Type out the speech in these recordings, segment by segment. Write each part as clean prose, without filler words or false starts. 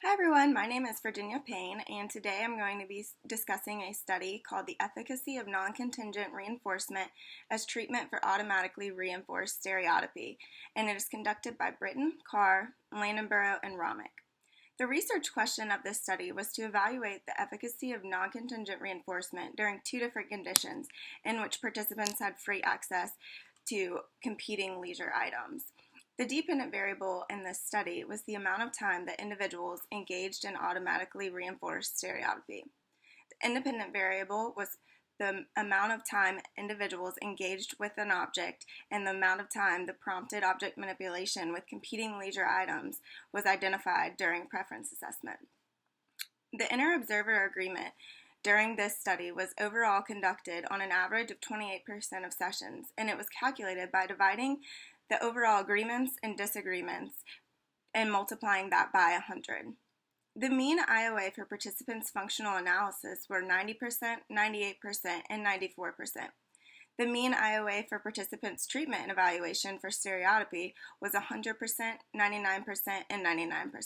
Hi everyone, my name is VPayne, and today I'm going to be discussing a study called The Efficacy of Non-Contingent Reinforcement as Treatment for Automatically Reinforced Stereotypy, and it is conducted by Britton, Carr, Landenborough, and Romick. The research question of this study was to evaluate the efficacy of non-contingent reinforcement during two different conditions in which participants had free access to competing leisure items. The dependent variable in this study was the amount of time that individuals engaged in automatically reinforced stereotypy. The independent variable was the amount of time individuals engaged with an object and the amount of time the prompted object manipulation with competing leisure items was identified during preference assessment. The inter-observer agreement during this study was overall conducted on an average of 28% of sessions, and it was calculated by dividing the overall agreements and disagreements and multiplying that by 100. The mean IOA for participants' functional analysis were 90%, 98%, and 94%. The mean IOA for participants' treatment and evaluation for stereotypy was 100%, 99%, and 99%.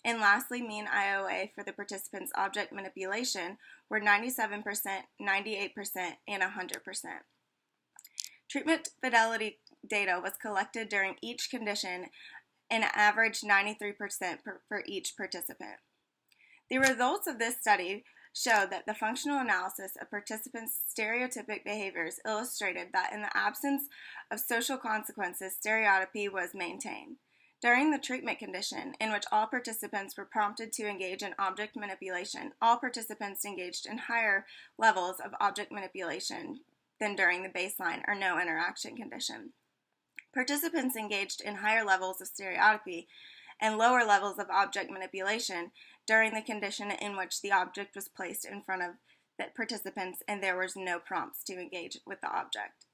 And lastly, mean IOA for the participants' object manipulation were 97%, 98%, and 100%. Treatment fidelity data was collected during each condition and averaged 93% for each participant. The results of this study showed that the functional analysis of participants' stereotypic behaviors illustrated that in the absence of social consequences, stereotypy was maintained. During the treatment condition, in which all participants were prompted to engage in object manipulation, all participants engaged in higher levels of object manipulation than during the baseline or no interaction condition. Participants engaged in higher levels of stereotypy and lower levels of object manipulation during the condition in which the object was placed in front of the participants and there was no prompts to engage with the object.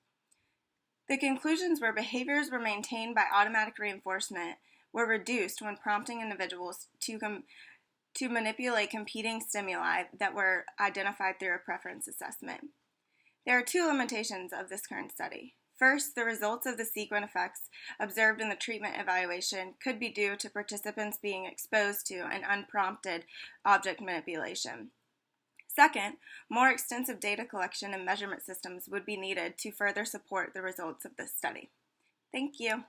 The conclusions were behaviors were maintained by automatic reinforcement were reduced when prompting individuals to manipulate competing stimuli that were identified through a preference assessment. There are two limitations of this current study. First, the results of the sequent effects observed in the treatment evaluation could be due to participants being exposed to an unprompted object manipulation. Second, more extensive data collection and measurement systems would be needed to further support the results of this study. Thank you.